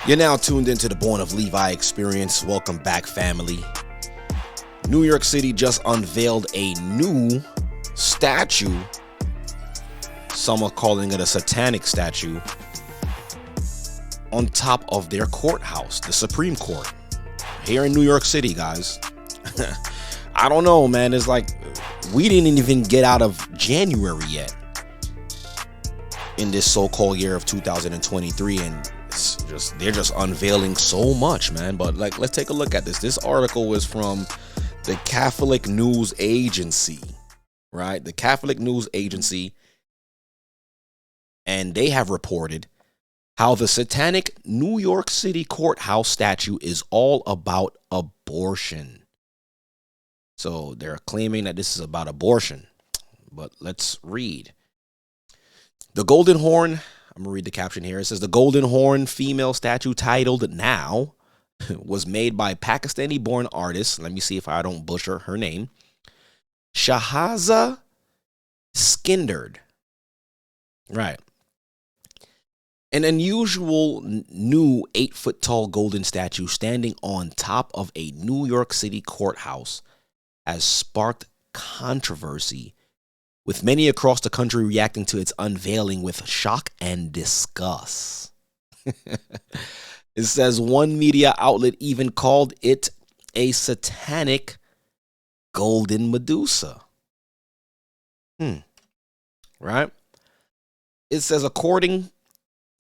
You're now tuned into the Born of Levi experience. Welcome back, family. New York City just unveiled a new statue. Some are calling it a satanic statue on top of their courthouse, the Supreme Court, here in New York City, guys. I don't know, man. It's like we didn't even get out of January yet in this so-called year of 2023, and they're just unveiling so much, man. But like, let's take a look at this. This article is from the Catholic News Agency, right? The Catholic News Agency, and they have reported how the Satanic New York City Courthouse statue is all about abortion. So they're claiming that this is about abortion. But let's read. The Golden Horn, I'm going to read the caption here. It says, the Golden Horn female statue titled Now was made by Pakistani-born artist. Let me see if I don't butcher her name. Shahaza Skindard. Right. An unusual new 8-foot-tall golden statue standing on top of a New York City courthouse has sparked controversy, with many across the country reacting to its unveiling with shock and disgust. It says one media outlet even called it a satanic golden Medusa. Right? It says, according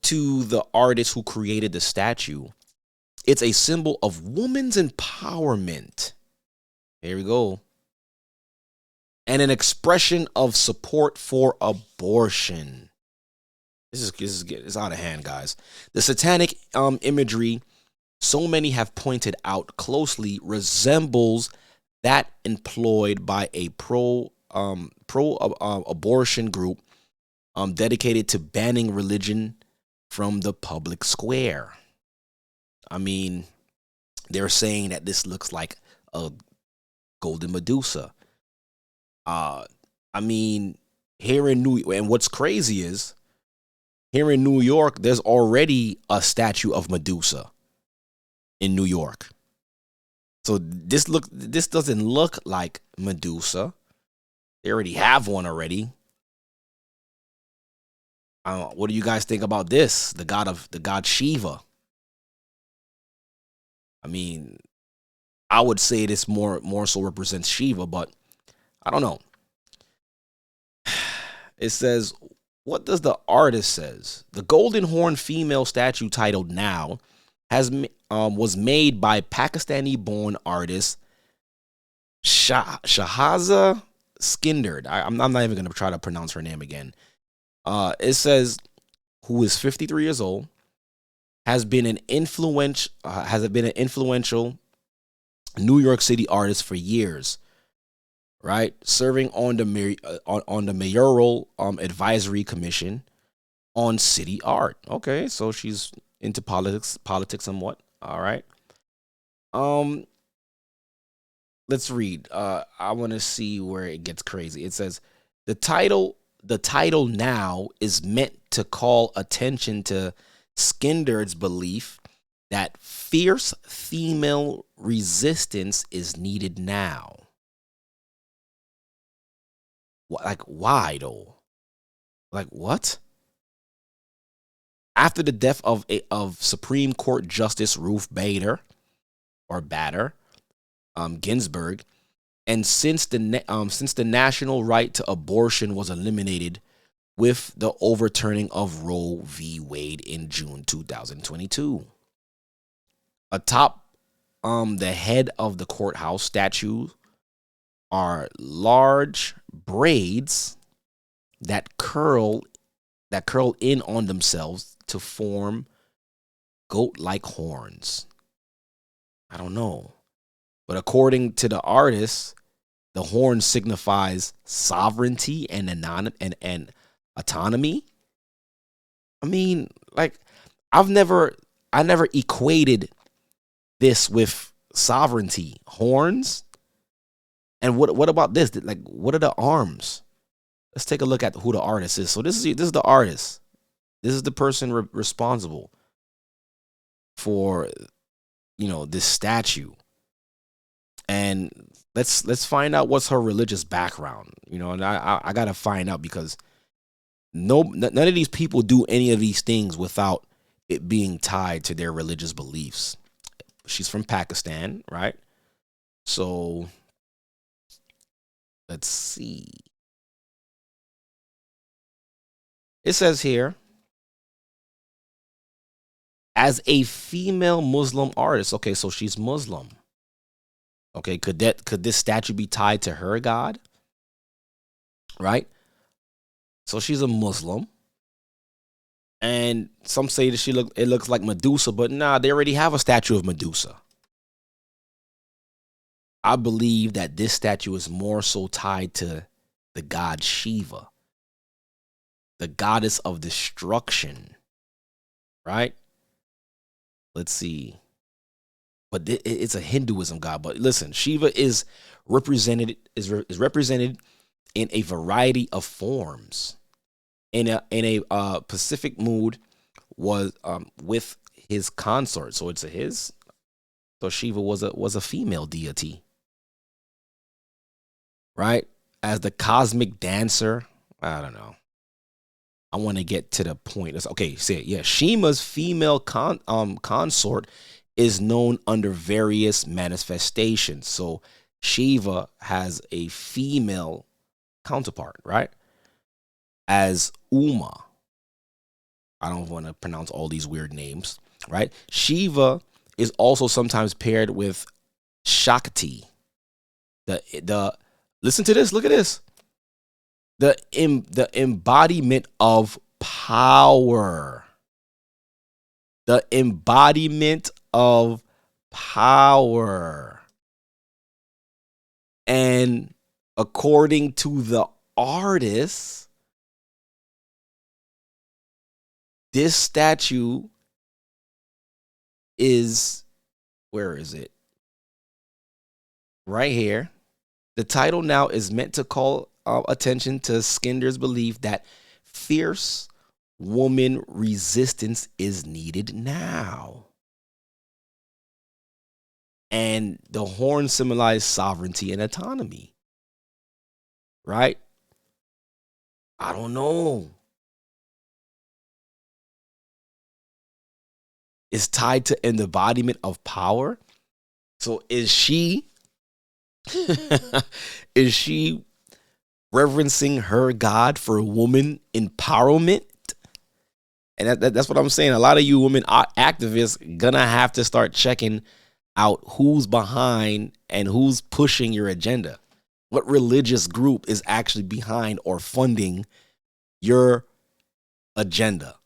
to the artist who created the statue, it's a symbol of woman's empowerment. Here we go. And an expression of support for abortion. This is out of hand, guys. The satanic imagery, so many have pointed out, closely resembles that employed by a pro-abortion group dedicated to banning religion from the public square. I mean, they're saying that this looks like a golden Medusa. I mean, here in and what's crazy is, here in New York, there's already a statue of Medusa in New York. So this doesn't look like Medusa. They already have one already. What do you guys think about this? The god Shiva. I mean, I would say this more so represents Shiva, but I don't know. It says, what does the artist says? The Golden Horn female statue titled Now was made by Pakistani-born artist Shahaza Skindard. I'm not even going to try to pronounce her name again. It says, who is 53 years old, has been an influential New York City artist for years. Right, serving on the mayoral advisory commission on city art. Okay, so she's into politics somewhat. All right. Let's read. I want to see where it gets crazy. It says the title Now is meant to call attention to Skindard's belief that fierce female resistance is needed now. Like, why though? Like, what? After the death of Supreme Court Justice Ruth Bader Ginsburg, and since the national right to abortion was eliminated with the overturning of Roe v. Wade in June 2022, atop the head of the courthouse statue are large braids that curl in on themselves to form goat-like horns. I don't know. But according to the artist, the horn signifies sovereignty and autonomy. I mean, like, I never equated this with sovereignty. Horns. And what about this? Like, what are the arms? Let's take a look at who the artist is. So this is the artist. This is the person responsible for, you know, this statue. And let's find out what's her religious background, you know. And I gotta find out, because none of these people do any of these things without it being tied to their religious beliefs. She's from Pakistan, right? So let's see. It says here, as a female Muslim artist. Okay, so she's Muslim. Okay, could this statue be tied to her God? Right? So she's a Muslim. And some say that it looks like Medusa, but nah, they already have a statue of Medusa. I believe that this statue is more so tied to the god Shiva, the goddess of destruction, right? Let's see. But it's a Hinduism god. But listen, Shiva is represented in a variety of forms. In a Pacific mood was with his consort. So it's a his. So Shiva was a female deity, right? As the cosmic dancer. I don't know. I want to get to the point. Okay, say it. Yeah, Shiva's female consort is known under various manifestations. So Shiva has a female counterpart, right? As Uma. I don't want to pronounce all these weird names, right? Shiva is also sometimes paired with Shakti. The listen to this, look at this. The embodiment of power. The embodiment of power. And according to the artist, this statue is, where is it? Right here. The title now is meant to call attention to Skinder's belief that fierce woman resistance is needed now. And the horn symbolized sovereignty and autonomy. Right? I don't know. It's tied to an embodiment of power. So is she is she reverencing her God for woman empowerment? And that's what I'm saying. A lot of you women activists gonna have to start checking out who's behind and who's pushing your agenda. What religious group is actually behind or funding your agenda?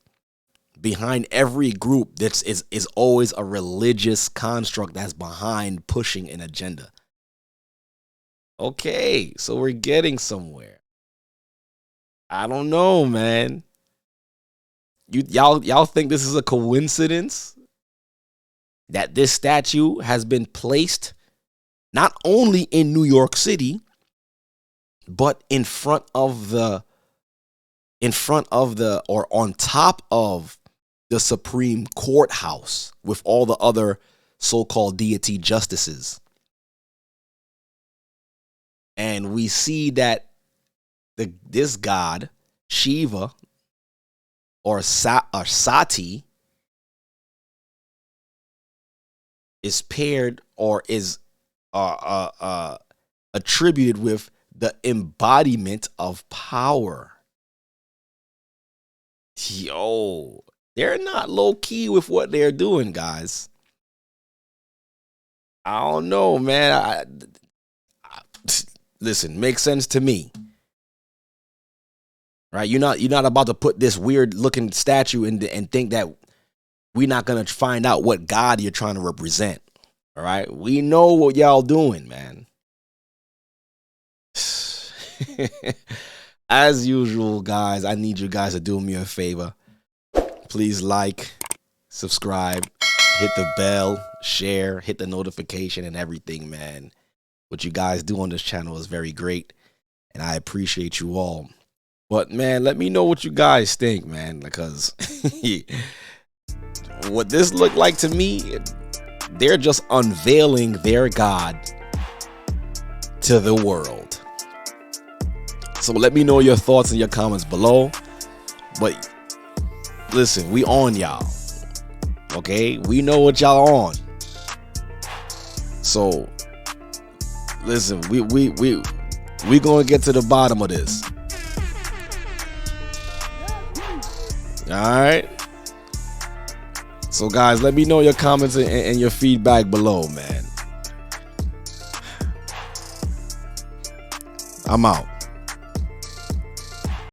Behind every group, that is always a religious construct that's behind pushing an agenda. Okay, so we're getting somewhere. I don't know, man. Y'all think this is a coincidence that this statue has been placed not only in New York City, but in front of the or on top of the Supreme Courthouse with all the other so-called deity justices? And we see that this god, Shiva, or Sati, is paired or is attributed with the embodiment of power. Yo, they're not low key with what they're doing, guys. I don't know, man. Listen, makes sense to me. Right? You're not about to put this weird looking statue and think that we're not gonna find out what God you're trying to represent. All right, we know what y'all doing, man. As usual, guys, I need you guys to do me a favor. Please like, subscribe, hit the bell, share, hit the notification and everything, man. What you guys do on this channel is very great, and I appreciate you all. But man, let me know what you guys think, man, because what this looked like to me, they're just unveiling their God to the world. So let me know your thoughts in your comments below. But listen, we on y'all. Okay? We know what y'all on. So listen, we gonna get to the bottom of this. Alright? So guys, let me know your comments and your feedback below, man. I'm out.